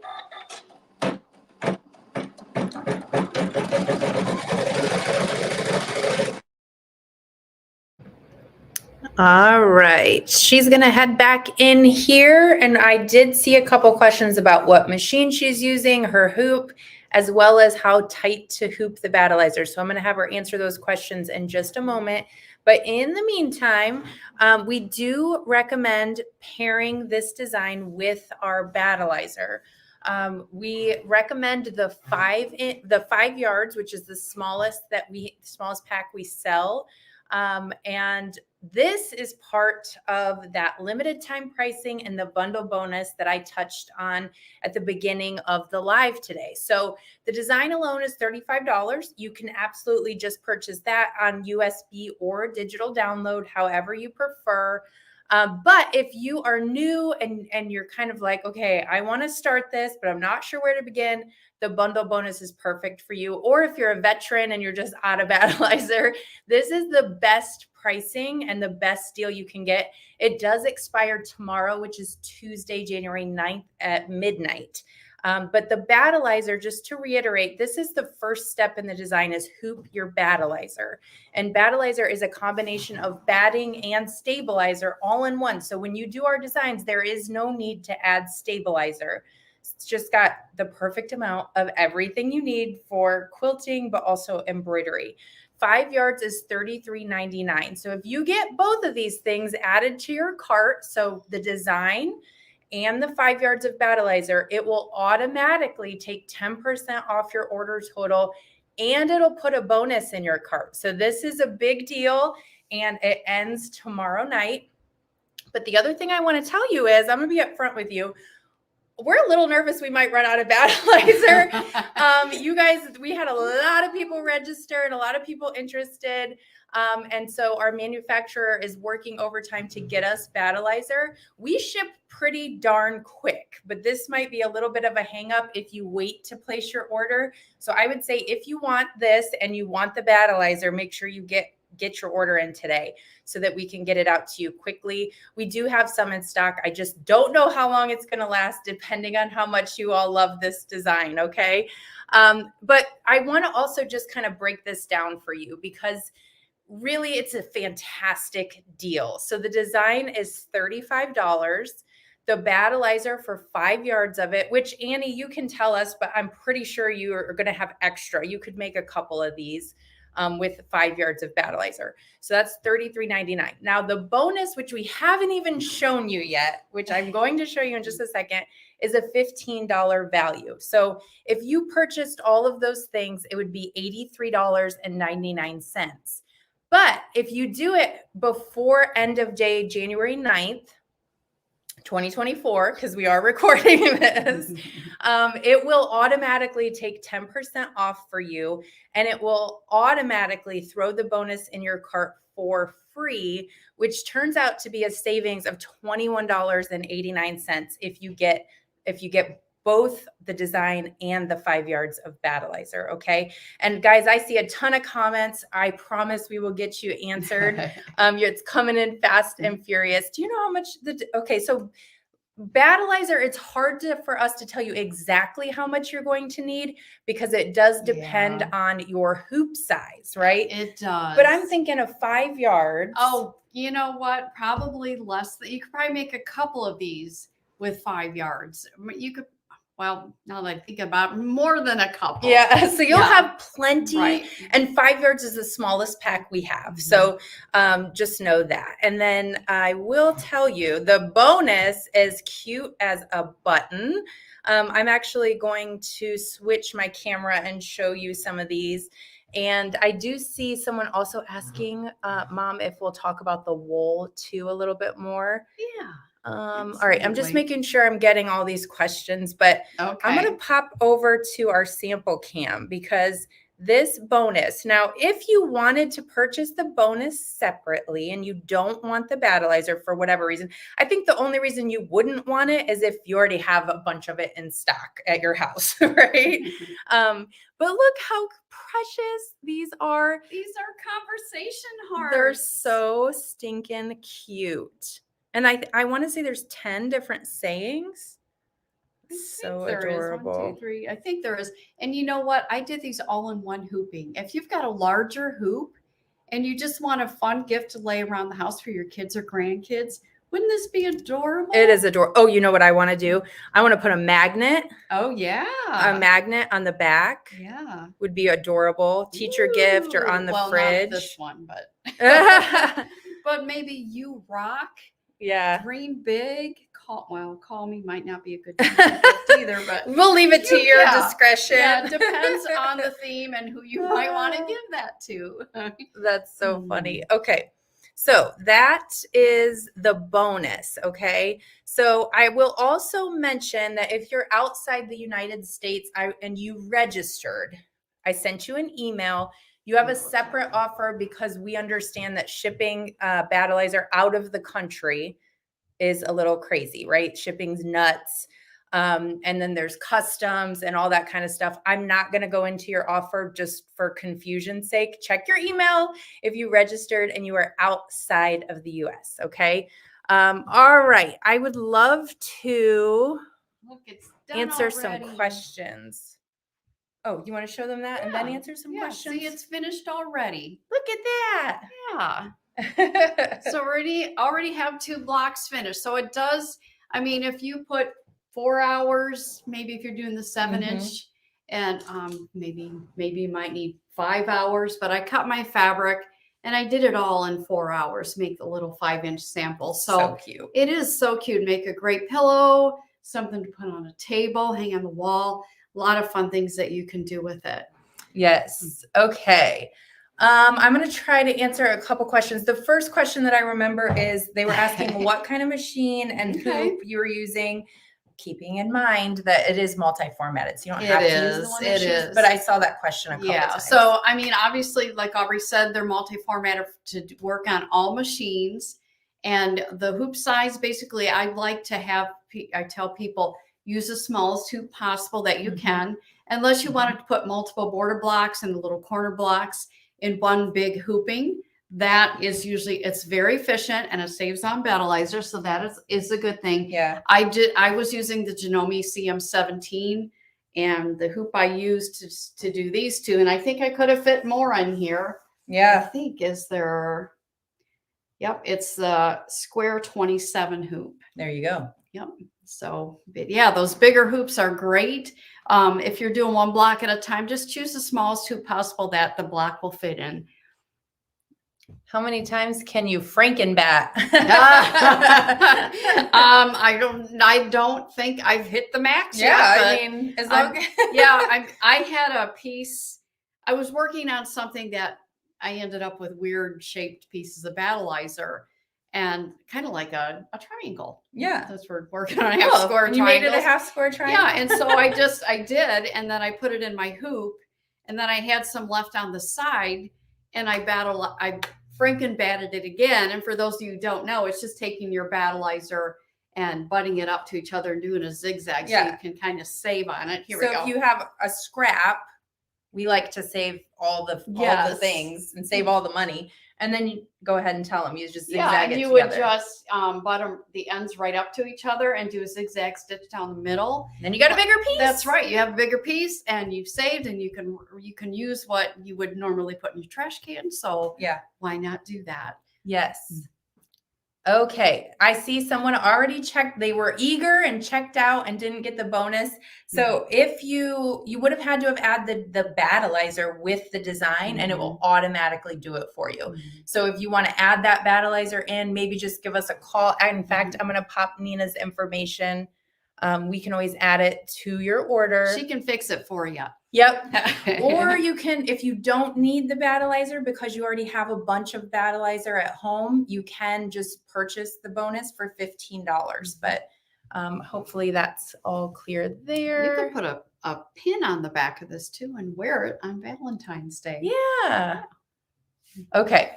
All right, she's gonna head back in here, and I did see a couple questions about what machine she's using, her hoop, as well as how tight to hoop the battleizer. So I'm gonna have her answer those questions in just a moment. But in the meantime, we do recommend pairing this design with our battleizer. We recommend the 5 yards, which is the smallest pack we sell. And this is part of that limited time pricing and the bundle bonus that I touched on at the beginning of the live today. So the design alone is $35. You can absolutely just purchase that on USB or digital download, however you prefer. But if you are new and you're kind of like, okay, I want to start this, but I'm not sure where to begin, the bundle bonus is perfect for you. Or if you're a veteran and you're just out of battleizer, this is the best pricing and the best deal you can get. It does expire tomorrow, which is Tuesday, January 9th at midnight. But the battleizer, just to reiterate, this is the first step in the design is hoop your battleizer. And battleizer is a combination of batting and stabilizer all in one. So when you do our designs, there is no need to add stabilizer. It's just got the perfect amount of everything you need for quilting, but also embroidery. 5 yards is $33.99. So if you get both of these things added to your cart, so the design and the 5 yards of battleizer, it will automatically take 10% off your order total, and it'll put a bonus in your cart. So this is a big deal, and it ends tomorrow night. But the other thing I want to tell you is, I'm going to be upfront with you. we're a little nervous we might run out of Battleizer. You guys, we had a lot of people register and a lot of people interested. And so our manufacturer is working overtime to get us Battleizer. We ship pretty darn quick, but this might be a little bit of a hang up if you wait to place your order. So I would say if you want this and you want the Battleizer, make sure you get your order in today so that we can get it out to you quickly. We do have some in stock. I just don't know how long it's going to last depending on how much you all love this design, okay? But I want to also just kind of break this down for you because really it's a fantastic deal. So the design is $35. The Battleizer for 5 yards of it, which Annie, you can tell us, but I'm pretty sure you are going to have extra. You could make a couple of these. With 5 yards of Battleizer. So that's $33.99. Now the bonus, which we haven't even shown you yet, which I'm going to show you in just a second, is a $15 value. So if you purchased all of those things, it would be $83.99. But if you do it before end of day, January 9th, 2024, because we are recording this, it will automatically take 10% off for you, and it will automatically throw the bonus in your cart for free, which turns out to be a savings of $21.89 if you get both the design and the 5 yards of Battleizer, okay? And guys, I see a ton of comments. I promise we will get you answered. It's coming in fast and furious. Do you know how much okay, so Battleizer, it's hard for us to tell you exactly how much you're going to need because it does depend on your hoop size, right? It does. But I'm thinking of 5 yards. Oh, you know what? Probably less than, you could probably make a couple of these with 5 yards. You could, well, now that I think about it, more than a couple. Yeah, so you'll have plenty. Right. And 5 yards is the smallest pack we have. So just know that. And then I will tell you the bonus is cute as a button. I'm actually going to switch my camera and show you some of these. And I do see someone also asking, Mom, if we'll talk about the wool too a little bit more. Yeah. All right, I'm just making sure I'm getting all these questions, but Okay. I'm going to pop over to our sample cam because this bonus, now, if you wanted to purchase the bonus separately and you don't want the Battleizer for whatever reason, I think the only reason you wouldn't want it is if you already have a bunch of it in stock at your house, right? But look how precious these are. These are conversation hearts. They're so stinking cute. And I want to say there's 10 different sayings. So adorable. 1, 2, 3. I think there is. And you know what? I did these all in one hooping. If you've got a larger hoop and you just want a fun gift to lay around the house for your kids or grandkids, wouldn't this be adorable? It is adorable. Oh, you know what I want to do? I want to put a magnet. Oh, yeah. A magnet on the back. Yeah. Would be adorable. Teacher gift or on the fridge. Not this one, but but maybe you rock. Yeah. Dream big. Call me might not be a good gift either, but we'll leave it to your discretion. Yeah, it depends on the theme and who you might want to give that to. That's so funny. Okay. So that is the bonus. Okay. So I will also mention that if you're outside the United States and you registered, I sent you an email. You have a separate offer because we understand that shipping Battleizer out of the country is a little crazy, right? Shipping's nuts. And then there's customs and all that kind of stuff. I'm not going to go into your offer just for confusion's sake. Check your email if you registered and you are outside of the US. Okay. All right. I would love to answer some questions. Oh, you want to show them that and then answer some questions? See, it's finished already. Look at that. Yeah. So already have 2 blocks finished. So it does, I mean, if you put 4 hours, maybe if you're doing the 7-inch and maybe you might need 5 hours, but I cut my fabric and I did it all in 4 hours, make the little 5-inch sample. So cute. It is so cute. Make a great pillow, something to put on a table, hang on the wall. A lot of fun things that you can do with it. Yes. Okay. I'm going to try to answer a couple questions. The first question that I remember is they were asking what kind of machine and hoop you were using. keeping in mind that it is multi-formatted, so you don't It have to use the is, one it that she's, is. but I saw that question a couple times. So, I mean, obviously, like Aubrey said, they're multi-formatted to work on all machines. And the hoop size, basically, I like to have, I tell people, use the smallest hoop possible that you can, unless you wanted to put multiple border blocks and little corner blocks in one big hooping. That is usually, it's very efficient and it saves on battleizer. So that is a good thing. Yeah. I was using the Janome CM17 and the hoop I used to do these two. And I think I could have fit more on here. I Yeah. think it's the Square 27 hoop. There you go. Yep. So, but yeah, those bigger hoops are great. If you're doing one block at a time, just choose the smallest hoop possible that the block will fit in. How many times can you Frankenbat? I don't think I've hit the max yet. I mean, as long I had a piece. I was working on something that I ended up with weird shaped pieces of battleizer and kind of like a triangle. Yeah. That's we're working on a half square you made it a half square triangle. Yeah, and so I did, and then I put it in my hoop, and then I had some left on the side, and I Frankenbatted it again. And for those of you who don't know, it's just taking your battleizer and butting it up to each other and doing a zigzag so you can kind of save on it. Here we go. So if you have a scrap, we like to save all the things and save all the money. And then you go ahead and tell them you just zigzag it you together. would just butt the ends right up to each other and do a zigzag stitch down the middle. Then you got a bigger piece. That's right. You have a bigger piece and you've saved, and you can use what you would normally put in your trash can. So yeah, why not do that? Yes. Okay, I see someone already checked. They were eager and checked out and didn't get the bonus. So if you would have had to have added the battleizer with the design, and it will automatically do it for you. So if you want to add that battleizer in, maybe just give us a call. In fact, I'm going to pop Nina's information. We can always add it to your order. She can fix it for you. Yep. Or you can, if you don't need the battleizer because you already have a bunch of battleizer at home, you can just purchase the bonus for $15. But hopefully that's all clear there. You could put a pin on the back of this too and wear it on Valentine's Day. Yeah. Okay.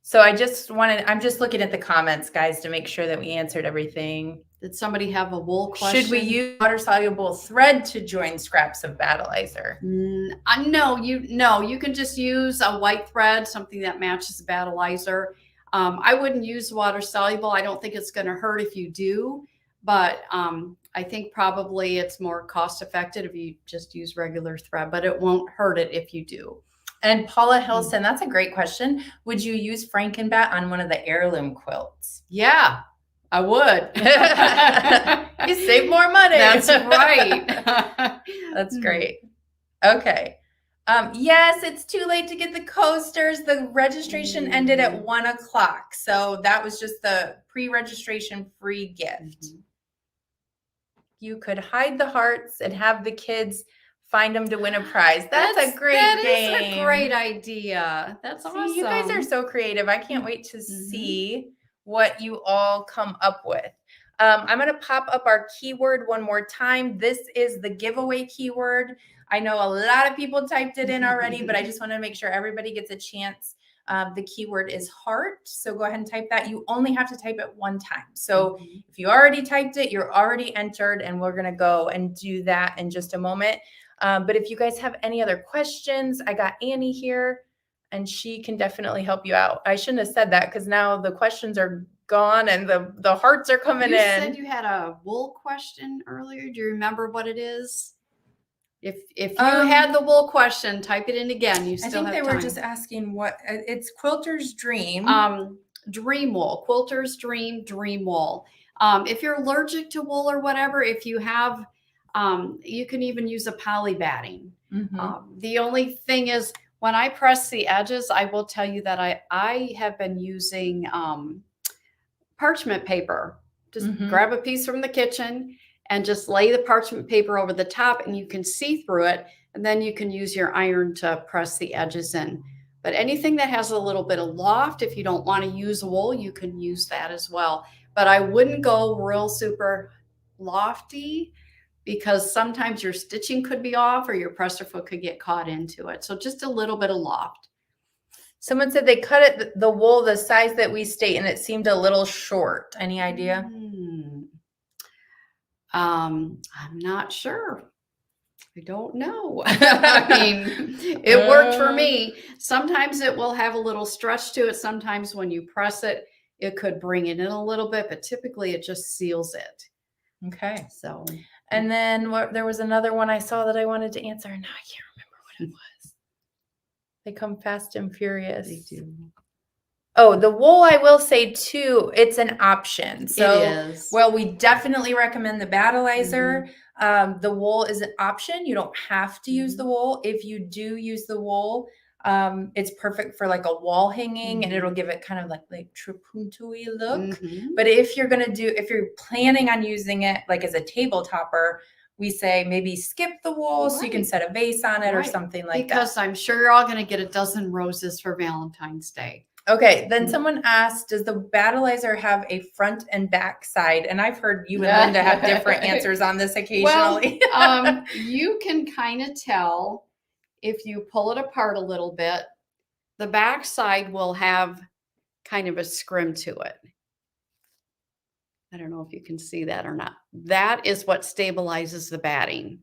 So I'm just looking at the comments, guys, to make sure that we answered everything. Did somebody have a wool question? Should we use water-soluble thread to join scraps of battleizer? No, you can just use a white thread, something that matches the battleizer. I wouldn't use water-soluble. I don't think it's going to hurt if you do, but I think probably it's more cost-effective if you just use regular thread, but it won't hurt it if you do. And Paula Hilson, that's a great question. Would you use Frankenbat on one of the heirloom quilts? Yeah, I would. You save more money. That's right. That's great. Okay. Yes, it's too late to get the coasters. The registration ended at 1 o'clock. So that was just the pre-registration free gift. You could hide the hearts and have the kids find them to win a prize. That's a great game. That is a great idea. That's awesome. You guys are so creative. I can't wait to see what you all come up with. I'm going to pop up our keyword one more time. This is the giveaway keyword. I know a lot of people typed it in already, but I just want to make sure everybody gets a chance. The keyword is heart. So go ahead and type that. You only have to type it one time. So if you already typed it, you're already entered, and we're going to go and do that in just a moment. But if you guys have any other questions, I got Annie here and she can definitely help you out. I shouldn't have said that because now the questions are gone and the hearts are coming in. You said you had a wool question earlier. Do you remember what it is? If you had the wool question, type it in again. You still have time. I think they were just asking what it's Quilter's Dream. Dream wool, Quilter's Dream wool. If you're allergic to wool or whatever, if you have, you can even use a poly batting. The only thing is when I press the edges, I will tell you that I have been using parchment paper. Just grab a piece from the kitchen and just lay the parchment paper over the top and you can see through it. And then you can use your iron to press the edges in. But anything that has a little bit of loft, if you don't want to use wool, you can use that as well. But I wouldn't go real super lofty because sometimes your stitching could be off or your presser foot could get caught into it. So just a little bit of loft. Someone said they cut it, the wool, the size that we state, and it seemed a little short. Any idea? I'm not sure. I don't know. I mean, it worked for me. Sometimes it will have a little stretch to it. Sometimes when you press it, it could bring it in a little bit, but typically it just seals it. Okay. So, And then there was another one I saw that I wanted to answer, and now I can't remember what it was. They come fast and furious. they do. Oh, the wool, I will say too, it's an option. So, it is. well, we definitely recommend the battleizer. The wool is an option. You don't have to use the wool. If you do use the wool, it's perfect for like a wall hanging, and it'll give it kind of like trapunto-y look. But if you're planning on using it like as a table topper, we say maybe skip the wool so you can set a vase on it or something like that. Because I'm sure you're all going to get a dozen roses for Valentine's Day. Okay, then someone asked, does the battleizer have a front and back side? And I've heard you and Linda have different answers on this occasionally. Well, you can kind of tell if you pull it apart a little bit, the back side will have kind of a scrim to it. I don't know if you can see that or not. That is what stabilizes the batting.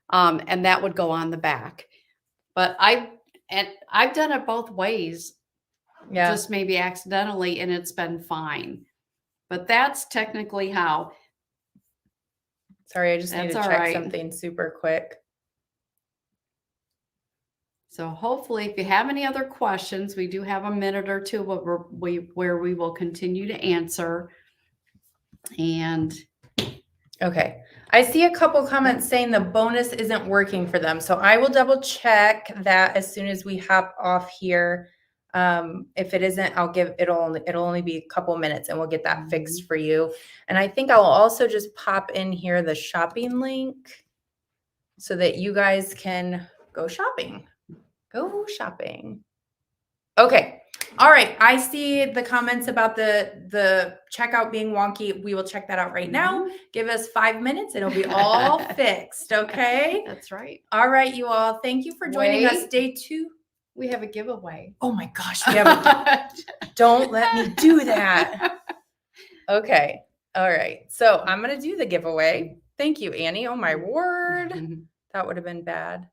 And that would go on the back. But I've done it both ways. Yeah. Just maybe accidentally, and it's been fine. But that's technically how. Sorry, I just need to check something super quick. So hopefully, if you have any other questions, we do have a minute or two where we will continue to answer. And okay, I see a couple comments saying the bonus isn't working for them. So I will double check that as soon as we hop off here. If it isn't, it'll only be a couple minutes and we'll get that fixed for you. And I think I'll also just pop in here the shopping link so that you guys can go shopping. Go shopping. Okay. All right. I see the comments about the checkout being wonky. We will check that out right now. Give us 5 minutes. It'll be all fixed. Okay. That's right. All right, you all. Thank you for joining us. Day 2. We have a giveaway. Oh my gosh. We have don't let me do that. Okay. All right. So I'm going to do the giveaway. Thank you, Annie. Oh my word. That would have been bad.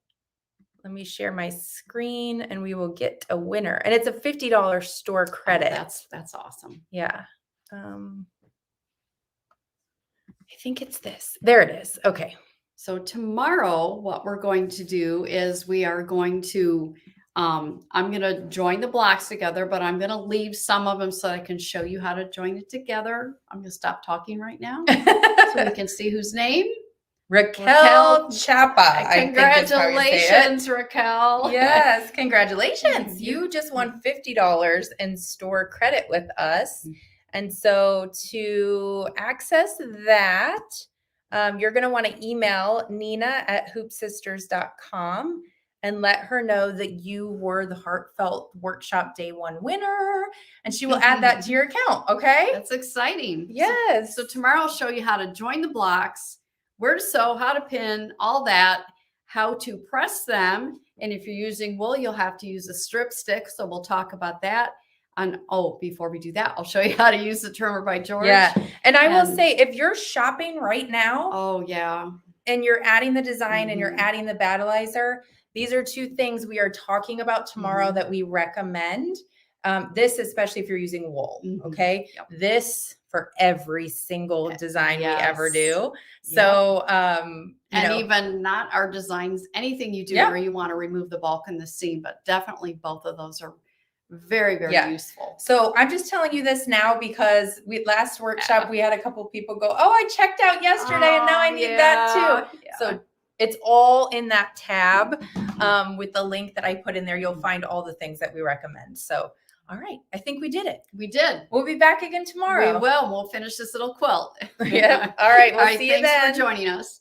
Let me share my screen and we will get a winner. And it's a $50 store credit. Oh, that's awesome. Yeah. I think it's this. There it is. Okay. So tomorrow, what we're going to do is we are going to, I'm going to join the blocks together, but I'm going to leave some of them so I can show you how to join it together. I'm going to stop talking right now so we can see whose name. Raquel Chapa. Congratulations, Raquel. Yes, congratulations. You just won $50 in store credit with us. And so to access that, you're going to want to email Nina@hoopsisters.com and let her know that you were the Heartfelt Workshop Day 1 winner. And she will add that to your account. Okay. That's exciting. Yes. So tomorrow I'll show you how to join the blocks, where to sew, how to pin, all that, how to press them. And if you're using wool, you'll have to use a strip stick. So we'll talk about that. And before we do that, I'll show you how to use the trimmer by George. Yeah. And I will say, if you're shopping right now, oh yeah, and you're adding the design and you're adding the battleizer, these are 2 things we are talking about tomorrow that we recommend. This, especially if you're using wool. Okay. Yep. This for every single design we ever do. So, even not our designs, anything you do where you want to remove the bulk and the seam, but definitely both of those are very, very useful. So I'm just telling you this now because last workshop, we had a couple people go, oh, I checked out yesterday and now I need that too. Yeah. So it's all in that tab with the link that I put in there. You'll find all the things that we recommend. So, all right. I think we did it. We did. We'll be back again tomorrow. We will. We'll finish this little quilt. Yeah. All right. We'll see you then. Thanks for joining us.